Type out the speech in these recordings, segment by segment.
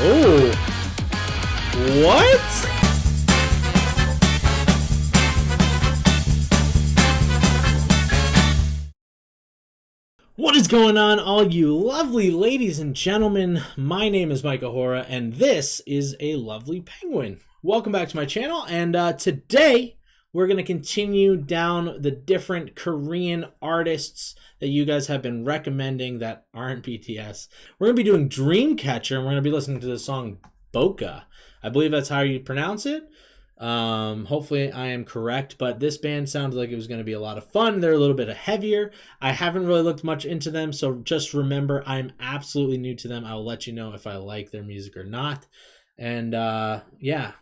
Oh, what? What is going on, all you lovely ladies and gentlemen? My name is Micah Hora, and this is A Lovely Penguin. Welcome back to my channel, and today we're going to continue down the different Korean artists that you guys have been recommending that aren't BTS. We're going to be doing Dreamcatcher, and we're going to be listening to the song BOCA. I believe that's how you pronounce it. Hopefully I am correct, but this band sounded like it was going to be a lot of fun. They're a little bit heavier. I haven't really looked much into them, so just remember I'm absolutely new to them. I'll let you know if I like their music or not. And yeah,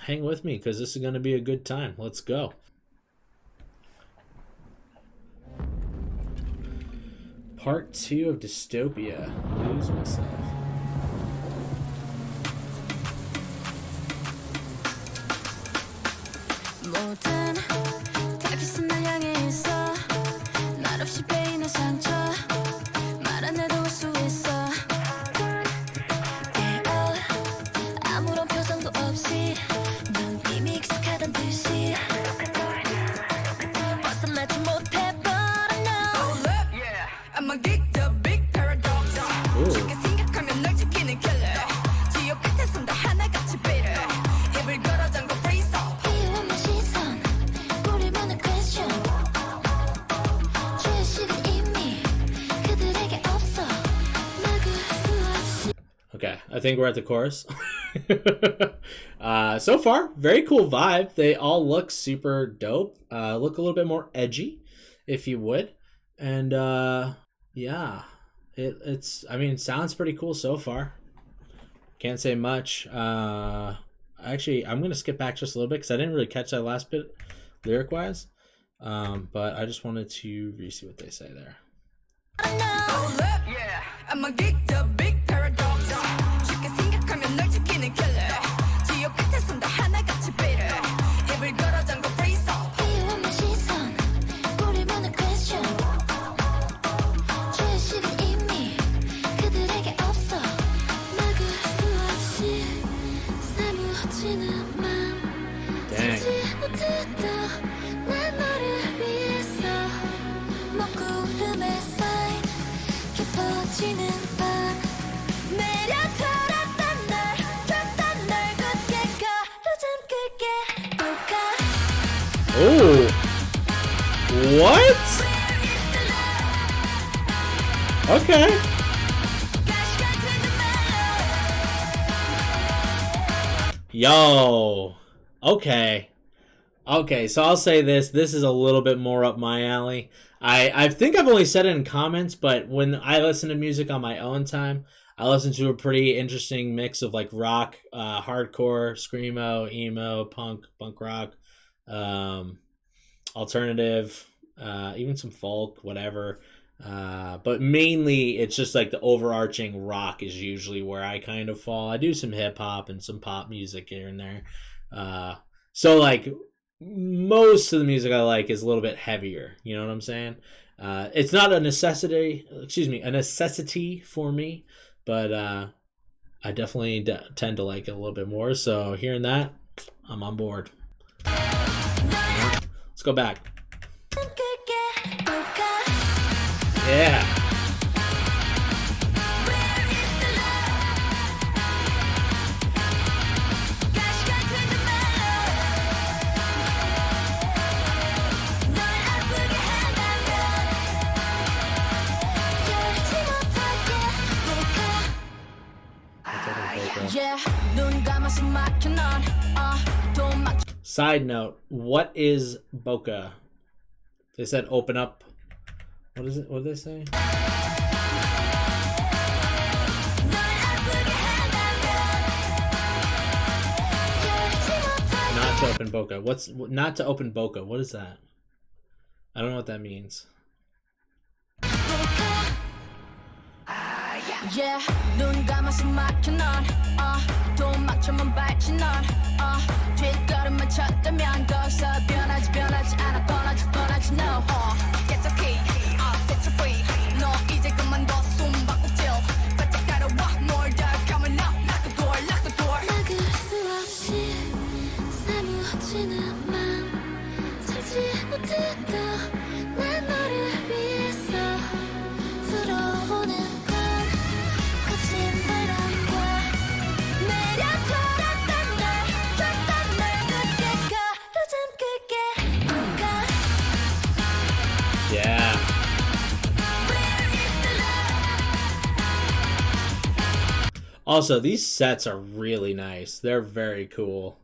hang with me because this is going to be a good time. Let's go. Part 2 of Dystopia. Lose myself. 모든 달빛은 날 향해 있어 말 없이 베이는 상처 말 안 해도 알 수 있어 아무런 표정도 없이 넌 이미 익숙하단 듯이 벗어나지 못해 but I know I'ma get the big paradox 쉽게 생각하면 널 지키는 killer 지옥 끝에 선다 하나같이 bitter 입을 걸어 잠궈 freeze off Okay, I think we're at the chorus. So far, very cool vibe. They all look super dope. Look a little bit more edgy, if you would. And yeah, it's. I mean, sounds pretty cool so far. Can't say much. Actually, I'm gonna skip back just a little bit because I didn't really catch that last bit lyric-wise. But I just wanted to re-see what they say there. I'ma get the big paradox 쉽게 생각하면 널 지키는 killer 지옥 끝에 선다 하나같이 bitter 입을 걸어 잠궈 freeze off 이유 없는 시선 꼬리면은 question 죄의식은 이미 그들에게 없어 막을 수 없이 사무치는 맘 찾지 못했다 난 너를 위해서 먹구름에 쌓인 깊어지는 밤 내려돌았던 날 줬던 날 굳게 가로등 끌게 볼까 Oh, what? Okay. Yo. Okay, so I'll say this. This is a little bit more up my alley. I think I've only said it in comments, but when I listen to music on my own time, I listen to a pretty interesting mix of like rock, hardcore, screamo, emo, punk rock, alternative, even some folk, whatever. But mainly it's just like the overarching rock is usually where I kind of fall. I do some hip hop and some pop music here and there. So like most of the music I like is a little bit heavier. You know what I'm saying? It's not a necessity for me, but I definitely tend to like it a little bit more. So hearing that, I'm on board. Let's go back. Yeah. Side note, what is BOCA? They said open up. What is it? What did they say? Not to open BOCA. What's not to open BOCA? What is that? I don't know what that means. Yeah, 눈 감아서 막혀 넌 도망쳐만 밟지 넌 뒷걸음만 쳤다면 거기서 변하지 않아 뻔하지 no Get the key, set you free 너 이제 그만둬 숨 바꾸죠 바짝 따라와 뭘 더 come on now Also, these sets are really nice. They're very cool.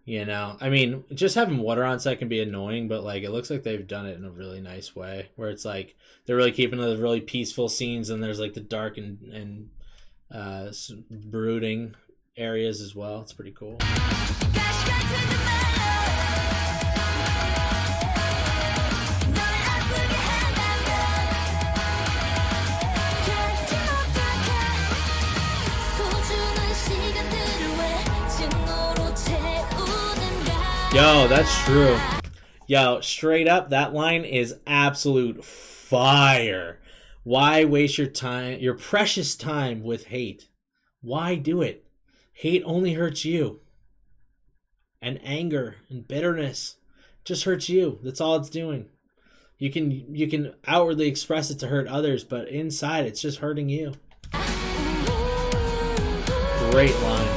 You know, I mean, just having water on set can be annoying, but like it looks like they've done it in a really nice way, where it's like they're really keeping the really peaceful scenes, and there's like the dark and brooding areas as well. It's pretty cool. Yo, that's true. Yo, straight up, that line is absolute fire. Why waste your time, your precious time with hate? Why do it? Hate only hurts you. And anger and bitterness just hurts you. That's all it's doing. You can outwardly express it to hurt others, but inside it's just hurting you. Great line.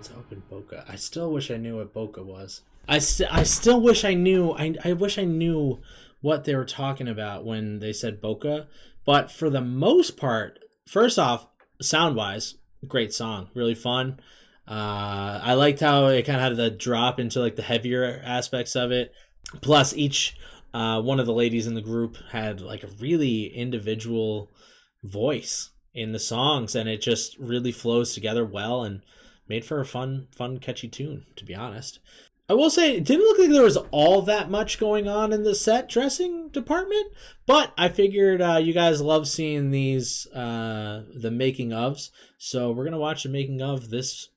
To open BOCA. I still wish I knew what BOCA was. I still wish I knew. I wish I knew what they were talking about when they said BOCA. But for the most part, first off, sound wise, great song, really fun. I liked how it kind of had the drop into like the heavier aspects of it. Plus, each one of the ladies in the group had like a really individual voice in the songs, and it just really flows together well and made for a fun, catchy tune, to be honest. I will say, it didn't look like there was all that much going on in the set dressing department, but I figured you guys love seeing these, the making ofs, so we're going to watch the making of this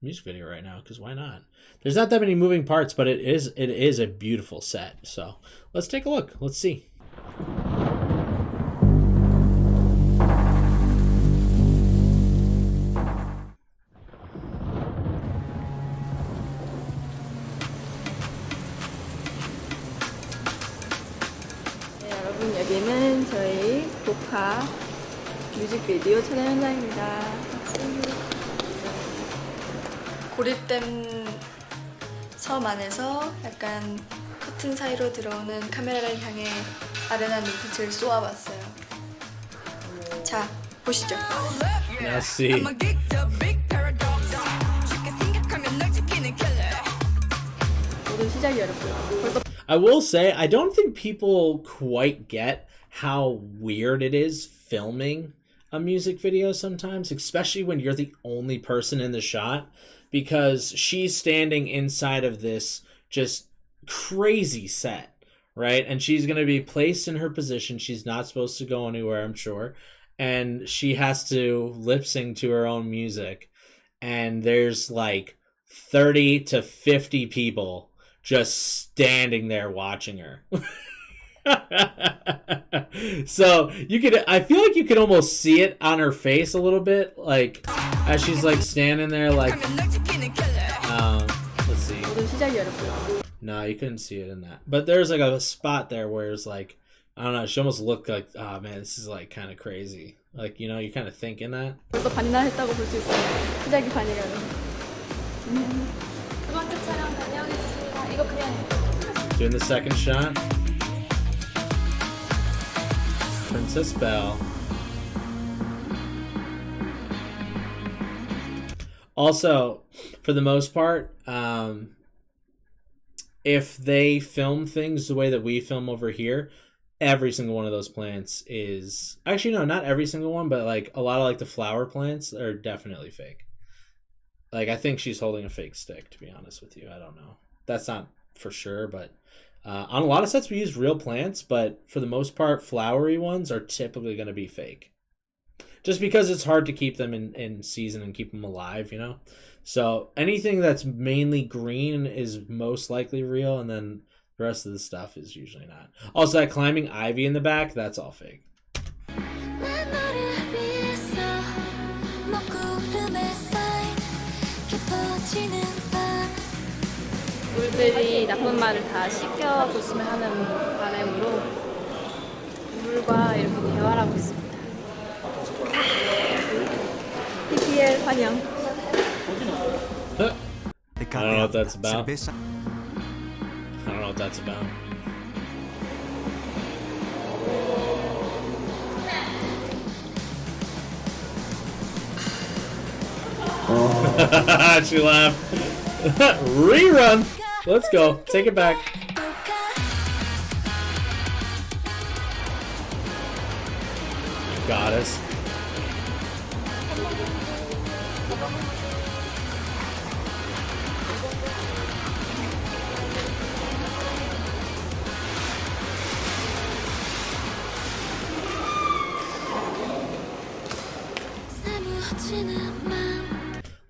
music video right now, because why not? There's not that many moving parts, but it is a beautiful set, so let's take a look. Let's see. 여기는 저희 보카 뮤직비디오 촬영 현장입니다. 고립된 섬 안에서 약간 커튼 사이로 들어오는 카메라를 향해 아련한 눈빛을 쏘아봤어요. 자, 보시죠. Merci. 모든 시작이 어렵고요. 벌써 I will say, I don't think people quite get how weird it is filming a music video sometimes, especially when you're the only person in the shot, because she's standing inside of this just crazy set, right? And she's going to be placed in her position. She's not supposed to go anywhere, I'm sure. And she has to lip sync to her own music. And there's like 30 to 50 people just standing there watching her. So I feel like you could almost see it on her face a little bit, like as she's like standing there, like let's see. No, you couldn't see it in that, but there's like a spot there where it's like, I don't know, she almost looked like, oh man, this is like kind of crazy, like, you know, you're kind of thinking that. 벌써 반이나 했다고 볼 수 있어요. 시작이 반이라는. 두 번째 촬영 다녀오겠습니다. 이거 그냥 Doing the second shot. Princess Belle. Also, for the most part, if they film things the way that we film over here, every single one of those plants is... Actually, no, not every single one, but like a lot of like the flower plants are definitely fake. Like, I think she's holding a fake stick, to be honest with you. I don't know. That's not for sure, but on a lot of sets we use real plants, but for the most part, flowery ones are typically going to be fake. Just because it's hard to keep them in season and keep them alive, you know? So anything that's mainly green is most likely real, and then the rest of the stuff is usually not. Also, that climbing ivy in the back, that's all fake. 말을 다 씻겨줬으면 하는 바람으로 물과 이렇게 대화를 하고 있습니다. PPL 환영. I don't know what that's about. I don't know what that's about. She laughed. Rerun. Let's go. Take it back. Goddess.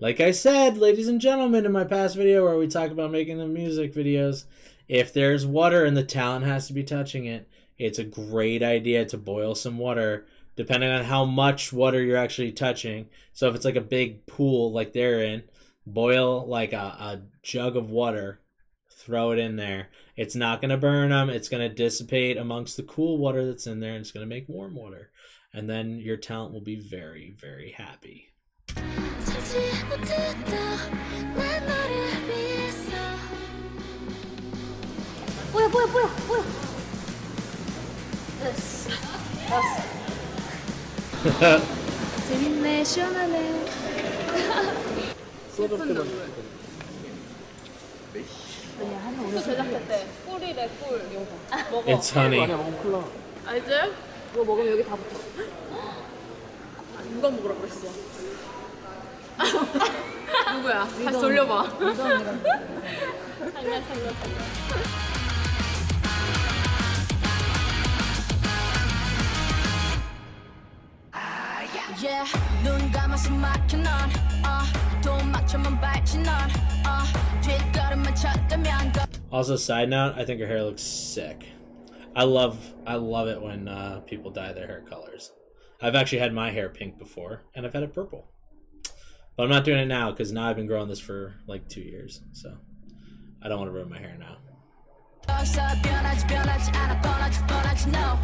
Like I said, ladies and gentlemen, in my past video where we talked about making the music videos, if there's water and the talent has to be touching it, it's a great idea to boil some water, depending on how much water you're actually touching. So if it's like a big pool like they're in, boil like a jug of water, throw it in there. It's not going to burn them. It's going to dissipate amongst the cool water that's in there, and it's going to make warm water. And then your talent will be very, very happy. 뭐야. 됐어. 재밌네, 시원하네. 또 제작했대. 꿀이래, 꿀. 먹어. It's honey. 알지? 이거 먹으면 여기 다 붙어. 누가 먹으라 그랬어? 누구야? 다시 돌려봐. 살려. Yeah, 눈 감아서 막혀 넌 돈 맞춰만 밟지 넌 뒷걸음만 쳤다면 Also, side note, I think her hair looks sick. I love it when people dye their hair colors. I've actually had my hair pink before, and I've had it purple. But I'm not doing it now because now I've been growing this for like 2 years, so I don't want to ruin my hair now. no.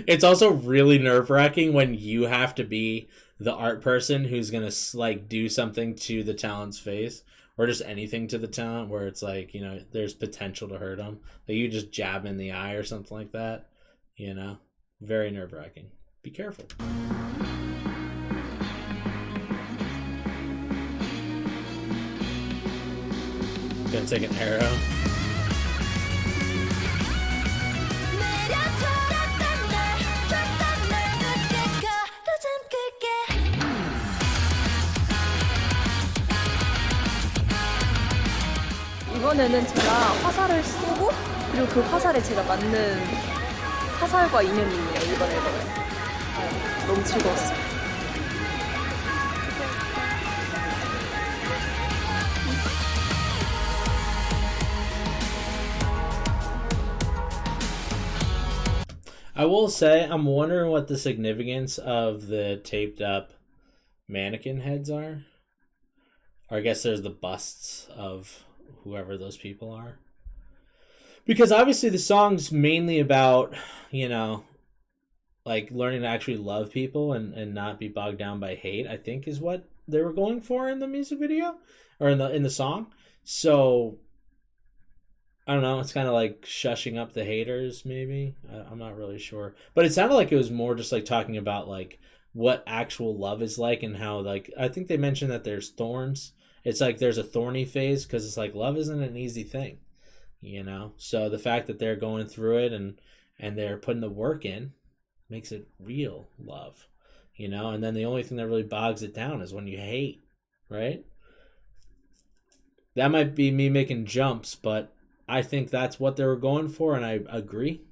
It's also really nerve-wracking when you have to be the art person who's gonna like do something to the talent's face or just anything to the talent where it's like, you know, there's potential to hurt them. Like you just jab in the eye or something like that, you know. Very nerve-wracking. Be careful. Gonna take an arrow. 이번에는 제가 화살을 쏘고 그리고 그 화살에 제가 맞는 화살과 인연이 있네요. 이번 앨범에 너무 즐거웠어요. I will say, I'm wondering what the significance of the taped up mannequin heads are. Or I guess there's the busts of whoever those people are. Because obviously the song's mainly about, you know, like learning to actually love people and not be bogged down by hate, I think is what they were going for in the music video or in the song. So I don't know, it's kind of like shushing up the haters maybe. I'm not really sure. But it sounded like it was more just like talking about like what actual love is like and how like I think they mentioned that there's thorns. It's like there's a thorny phase because it's like love isn't an easy thing, you know? So the fact that they're going through it and they're putting the work in makes it real love, you know? And then the only thing that really bogs it down is when you hate, right? That might be me making jumps, but I think that's what they were going for, and I agree.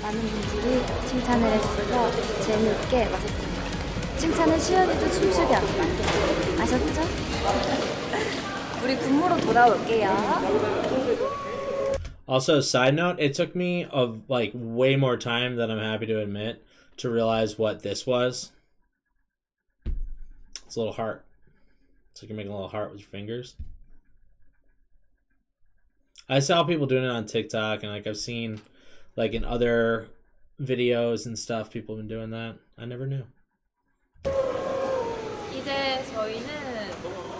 많은 분들이 칭찬을 해주셔서 재미있게 왔었습니다. 칭찬은 시연이도 춤추게 합니다. 아셨죠? 우리 군무로 돌아올게요. Also, side note, it took me like way more time than I'm happy to admit to realize what this was. It's a little heart. So you can make a little heart with your fingers. I saw people doing it on TikTok, and like I've seen like in other videos and stuff, people have been doing that. I never knew. 이제 저희는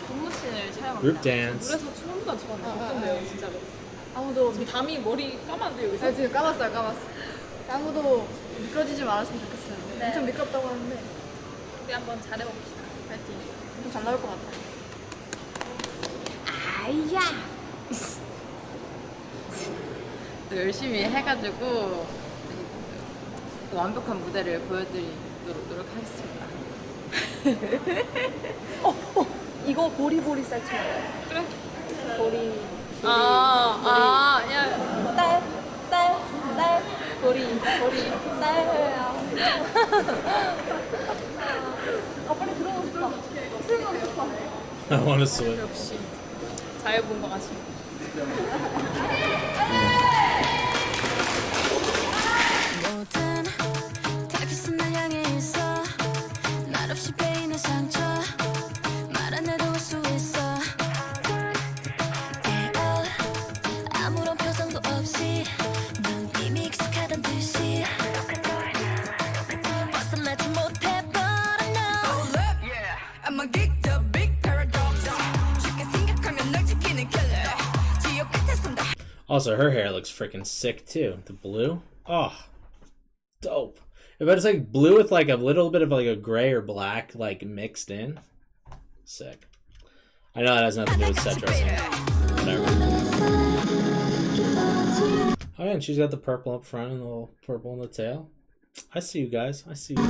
군무씬을 촬영합니다. Group dance. 그래서 처음보다 저는 걱정돼요, 진짜로. 아무도 지금 담이 머리 까만데 여기서? 네, 지금 까봤어요. 아무도 미끄러지지 말았으면 좋겠어요. 네. 엄청 미끄럽다고 하는데 우리 한번 잘해봅시다. 파이팅. 엄청 잘 나올 것 같아요. 아이야! 또 열심히 해가지고 완벽한 무대를 보여드리도록 노력하겠습니다. 이거 보리보리 쌀처럼. 그래? 보리. 야. 쌀. 보리. 쌀. 빨리 들어가고 싶다. 수영하고 싶다. I want to swim. 역시 잘 본 것 같습니다. 모든 타깃은 날 향해 있어 말 없이 베이는 상처 말 안 해도 알 수 있어 아무런 표정도 없이 눈이 익숙하단 듯이 벗어나지 못해 but I know I'm a geek the big paradox 쉽게 생각하면 널 지키는 killer 지옥 끝에서 다 Also, her hair looks freaking sick too. The blue, oh, dope. But it's like blue with like a little bit of like a gray or black like mixed in. Sick. I know that has nothing to do with set dressing. Whatever. Oh yeah, and she's got the purple up front and the little purple in the tail. I see you guys. I see you.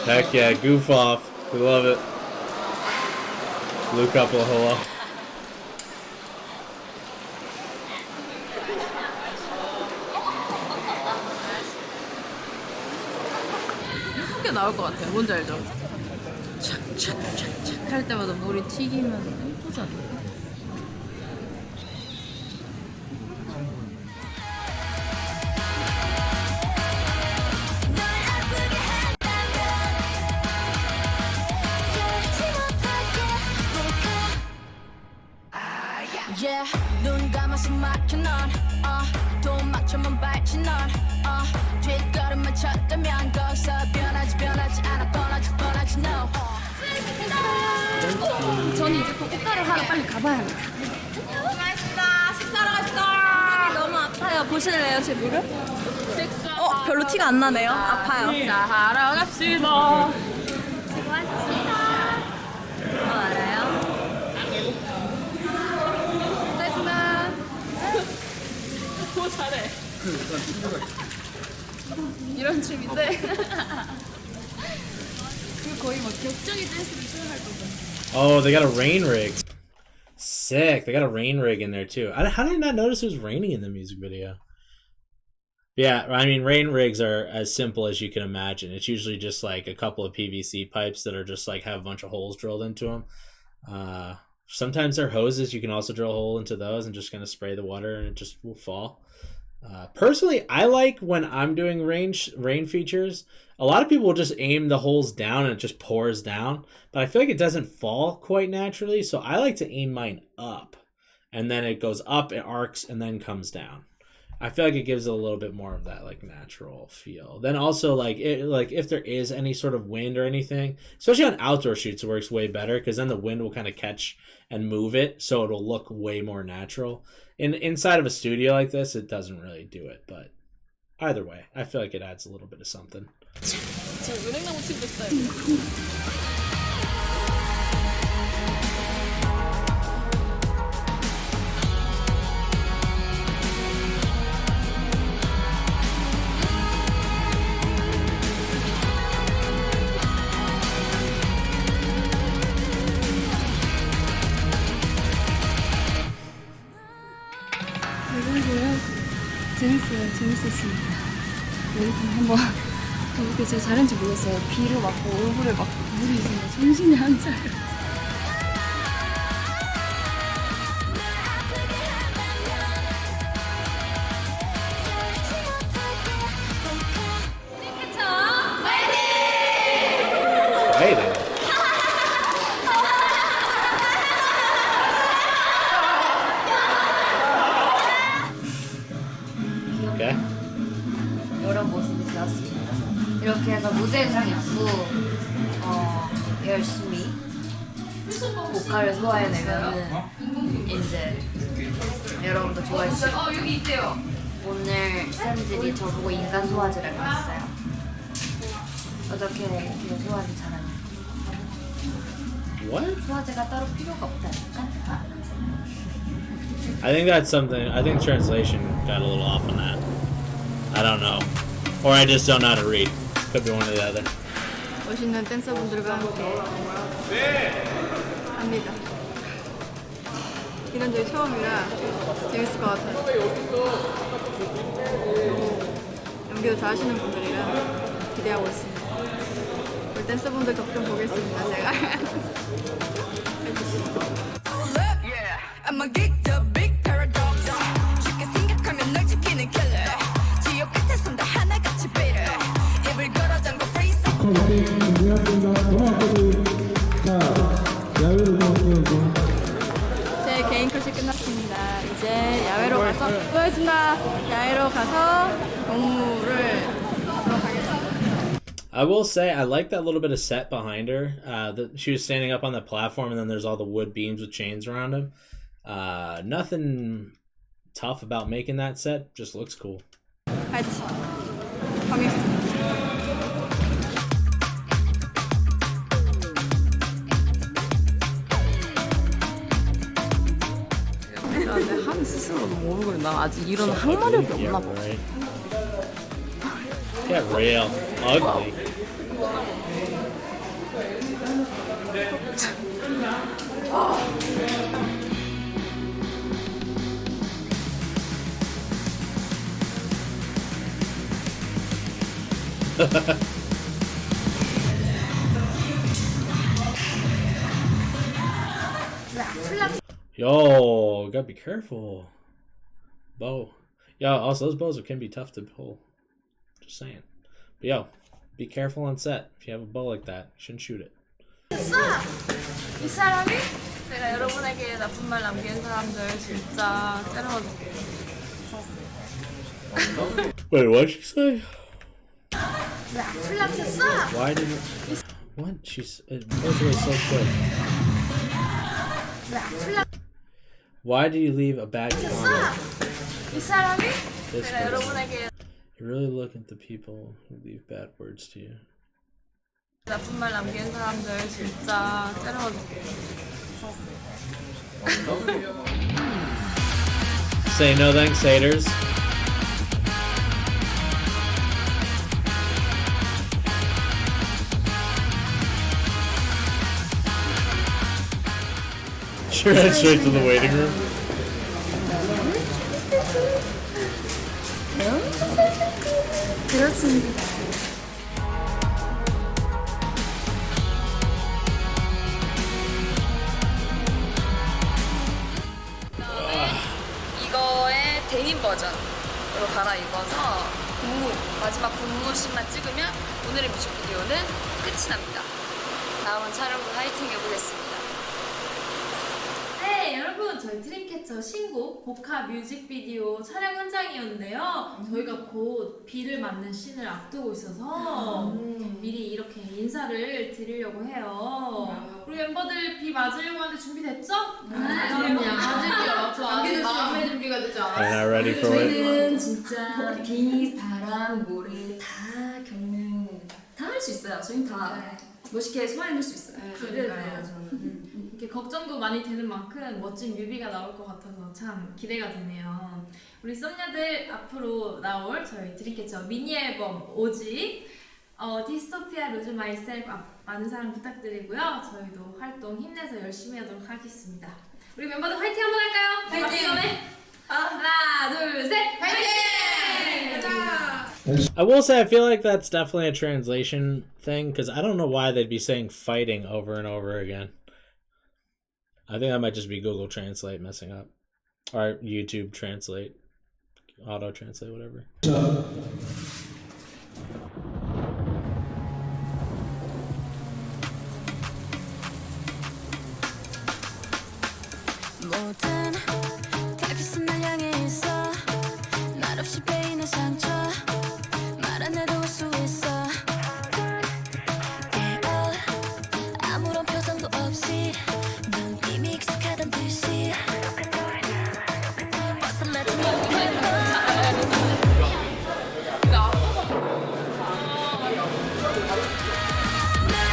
Heck yeah, goof off. We love it. Blue couple, hello. 예쁘게 나올 것 같아요. 뭔지 알죠? 착착착착 할 때마다 물이 튀기면 예쁘지 않나요? Yeah, 눈 감아서 막혀 넌 도망쳐만 밟지 넌 뒷걸음만 쳤다면 거기서 변하지 않아 뻔하지 no 저는 이제 또 꽃가루 하러 빨리 가봐야 합니다. 수고하셨습니다. 식사하러 갑시다. 너무 아파요. 보실래요, 제 무릎? 별로 티가 안 나네요. 아파요. 자, 하러 갑시다. 알아요? 더 잘해. 이런 춤인데. 그 거의 뭐 격정이 댄스를 수행할 거고. Oh, they got a rain rig. Sick. They got a rain rig in there too. How did I not notice it was raining in the music video? Yeah, I mean, rain rigs are as simple as you can imagine. It's usually just like a couple of PVC pipes that are just like have a bunch of holes drilled into them. Sometimes they're hoses. You can also drill a hole into those and just kind of spray the water and it just will fall. Personally, I like when I'm doing rain features. A lot of people will just aim the holes down and it just pours down. But I feel like it doesn't fall quite naturally. So I like to aim mine up. And then it goes up, it arcs, and then comes down. I feel like it gives it a little bit more of that like natural feel. Then also like if there is any sort of wind or anything, especially on outdoor shoots, it works way better because then the wind will kind of catch and move it, so it'll look way more natural. Inside of a studio like this, it doesn't really do it, but either way, I feel like it adds a little bit of something. 저 은행나무 침 됐어요. 하겠습니다. 웨이팅 한번 어떻게 제가 잘했는지 모르겠어요. 비를 맞고 얼굴에 막 물이 있으면 정신이 안 차려요. Waiting. Okay. 이런 모습이 되었습니다. 이렇게 해서 무대상 입고 열심히 보카를 소화해내면은 이제 여러분도 좋아해주시고 오늘 쌤들이 저보고 인간 소화제라고 했어요. 어떻게 이렇게 소화를 잘하냐? What? 소화제가 따로 필요가 없다니까? I think that's something. I think translation got a little off on that. I don't know, or I just don't know how to read. Could be one or the other. 멋있는 댄서분들과 함께 합니다. 이런 저희 처음이라 재밌을 것 같아요. 연기도 잘하시는 분들이라 기대하고 있습니다. 우리 댄서분들 덕 좀 보겠습니다. 제가. I'm a geek, the big paradox. 쉽게 생각하면 널 지키는 killer. 지옥 끝에 선다 하나같이 bitter. 입을 걸어 잠궈 freeze. 제 개인 컷이 끝났습니다. 이제 야외로 가서 수고하셨습니다. 야외로 가서 공무를 하도록 하겠습니다. I will say I like that little bit of set behind her. She was standing up on the platform, and then there's all the wood beams with chains around them. Nothing tough about making that set. Just looks cool. 파이팅. 가겠습니다. 근데 한 스스로도 모르고 나 아직 이런 항마력이 없나 봐. Right. Get real ugly. Yo, gotta be careful. Bow. Yeah, also those bows can be tough to pull. Just saying. But yo, be careful on set. If you have a bow like that, you shouldn't shoot it. 이 사람이 내가 여러분에게 나쁜 말 남기는 사람들 진짜 때려줄게. Wait, what'd she say? 플라쳤어? Why did it... What? It goes away so quick. Why did you leave a bad comment? 이 사람이 This 내가 person. 여러분에게 You're really looking at the people who leave bad words to you. 나쁜 말 남기는 사람들 진짜 때려줄게. Say no thanks, haters. She ran straight to the waiting room. 그렇습니다. 이거의 데님 버전으로 갈아입어서 마지막 군무씬만 찍으면 오늘의 뮤직비디오는 끝이 납니다. 다음은 촬영도 화이팅 해보겠습니다. 네, 여러분 저희 드림캐쳐 신곡 보카 뮤직비디오 촬영 현장이었는데요. 저희가 곧 비를 맞는 씬을 앞두고 있어서 미리 이렇게 인사를 드리려고 해요. 우리 멤버들 비 맞으려고 하는데 준비됐죠? 네, 그럼요. 맞을게요. 저 아직 마음의 준비가 되지 Are 않아요. you not ready for it? 저희는 진짜 비, 바람, 모래 다 겪는 다 할 수 있어요. 저희는 다 멋있게 소화해낼 수 있어요. 그러니까요. 이렇게 걱정도 많이 되는 만큼 멋진 뮤비가 나올 것 같아서 참 기대가 되네요. 우리 썸녀들 앞으로 나올 저희 드림캐쳐 미니 앨범 5집 디스토피아 루즈 마이셀프 많은 사랑 부탁드리고요. 저희도 활동 힘내서 열심히 하도록 하겠습니다. 우리 멤버들 화이팅 한번 할까요? 화이팅! 하나, 둘, 셋! 화이팅! I will say I feel like that's definitely a translation thing because I don't know why they'd be saying fighting over and over again. I think that might just be Google Translate messing up. Or YouTube Translate. Auto Translate, whatever. 모든 타깃은 날 향해 있어 말없이 베이는 상처 말 안 해도 올 수 있어 아무런 표정도 없이 넌 이미 익숙하단 듯이 벗어나지 못할 널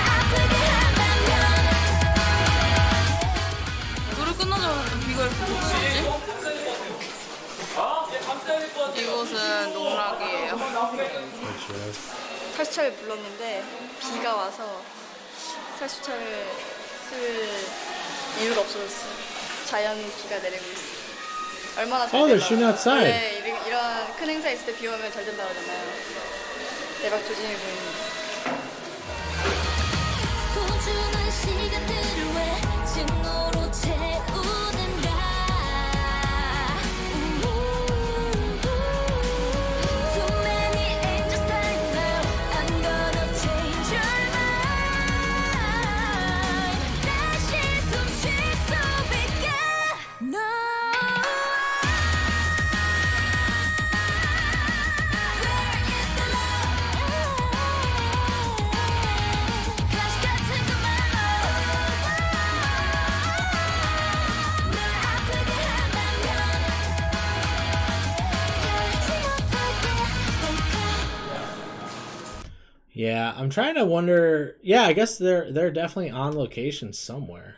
아프게 한다면 노래 끝나자마자 비가 이렇게 붙이지? 이곳은 농락이에요. 살수차를 불렀는데 비가 와서 살수차를 쓸 이유가 없어졌어요. 자연 비가 내리고 있어요. 얼마나 잘 Oh, they're 되나. shooting outside. 네, 이런 큰 행사 있을 때 비 오면 잘 된다고 하잖아요. 대박 조짐이 보입니다. 소중한 시간들을 왜 증오로 채우는가 Too many angels dying now I'm gonna change your mind 다시 숨 쉴 수 있게 No Where is the love Flash 같은 것만 널 아프게 한다면 열지 못하게 Yeah, I'm trying to wonder. Yeah, I guess they're definitely on location somewhere.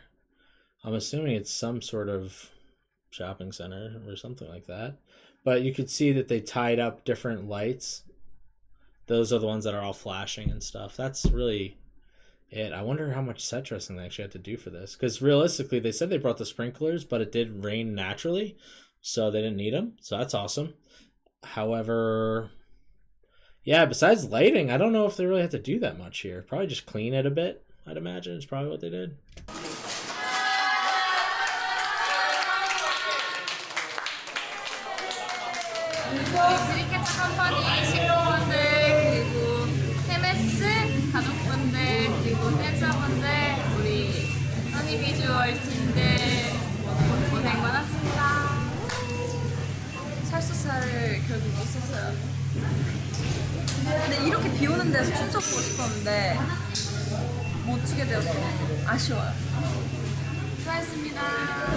I'm assuming it's some sort of shopping center or something like that. But you could see that they tied up different lights. Those are the ones that are all flashing and stuff. That's really it. I wonder how much set dressing they actually had to do for this. Because realistically, they said they brought the sprinklers, but it did rain naturally, so they didn't need them. So that's awesome. However, yeah, besides lighting, I don't know if they really have to do that much here. Probably just clean it a bit, I'd imagine. It's probably what they did. 드림캐쳐 컴퍼니 식구분들 그리고 테메스 가족분들 그리고 댄서분들 우리 써니 비주얼 팀들 모두 고생 많았습니다. 살수차를 결국 못 썼어요. 근데 이렇게 비 오는 데서 춤춰보고 싶었는데 못 추게 되어서 아쉬워요. 수고하셨습니다.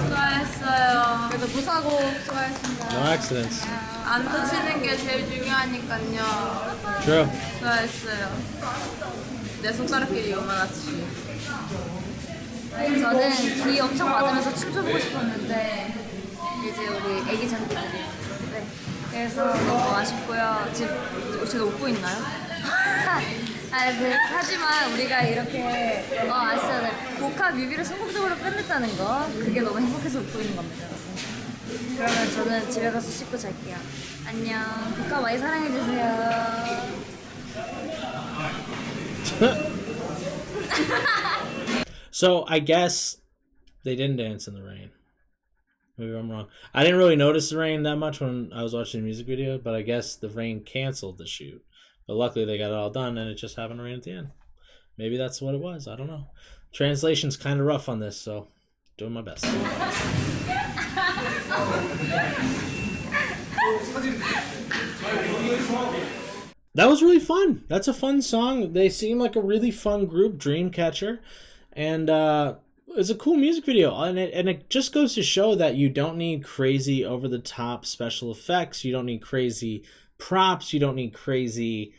수고하셨어요. 그래도 무사고 수고하셨습니다. No accidents. 안 다치는 게 제일 중요하니까요. True. 수고하셨어요. 내 손가락끼리 요만하지. 저는 비 엄청 맞으면서 춤춰보고 싶었는데 이제 우리 애기 장기들이 네. 그래서 너무 아쉽고요. 지금 제가 웃고 있나요? 하지만 우리가 이렇게 아시잖아요. 보카 뮤비를 성공적으로 끝냈다는 거 그게 너무 행복해서 웃고 있는 겁니다. 그러면 저는 집에 가서 씻고 잘게요. 안녕. 보카 많이 사랑해주세요. So I guess they didn't dance in the rain. Maybe I'm wrong. I didn't really notice the rain that much when I was watching the music video, but I guess the rain canceled the shoot. But luckily they got it all done and it just happened to rain at the end. Maybe that's what it was. I don't know. Translation's kind of rough on this, so doing my best. That was really fun. That's a fun song. They seem like a really fun group, Dreamcatcher. And it's a cool music video. And it just goes to show that you don't need crazy over-the-top special effects. You don't need crazy props. You don't need crazy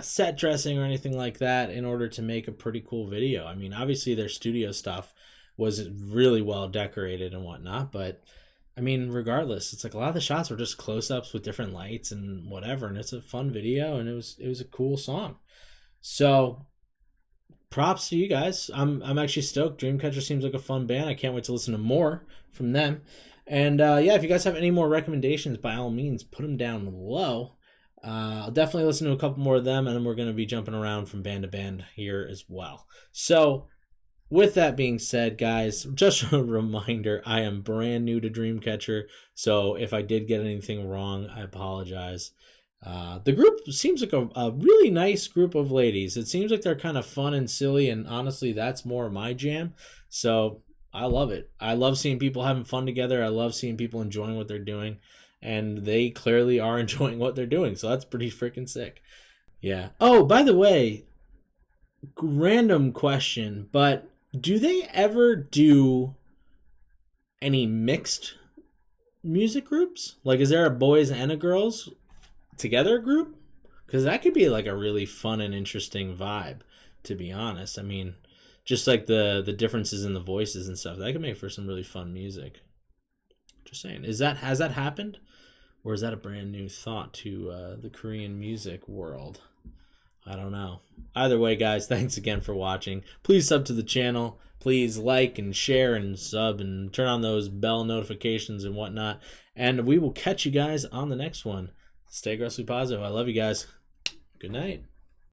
set dressing or anything like that in order to make a pretty cool video. I mean, obviously their studio stuff was really well decorated and whatnot, but I mean, regardless, it's like a lot of the shots were just close-ups with different lights and whatever, and it's a fun video, and it was a cool song. So, props to you guys. I'm actually stoked. Dreamcatcher seems like a fun band. I can't wait to listen to more from them. And yeah, if you guys have any more recommendations, by all means, put them down below. I'll definitely listen to a couple more of them, and then we're going to be jumping around from band to band here as well. So, with that being said, guys, just a reminder, I am brand new to Dreamcatcher, so if I did get anything wrong, I apologize. The group seems like a really nice group of ladies. It seems like they're kind of fun and silly, and honestly, that's more my jam. So I love it. I love seeing people having fun together. I love seeing people enjoying what they're doing, and they clearly are enjoying what they're doing. So that's pretty freaking sick. Yeah. Oh, by the way, random question, but do they ever do any mixed music groups? Like, is there a boys and a girls together group? Because that could be like a really fun and interesting vibe, to be honest. I mean, just like the differences in the voices and stuff, that could make for some really fun music. Just saying. Has that happened? Or is that a brand new thought to the Korean music world? I don't know. Either way, guys, thanks again for watching. Please sub to the channel. Please like and share and sub and turn on those bell notifications and whatnot. And we will catch you guys on the next one. Stay aggressively positive. I love you guys. Good night.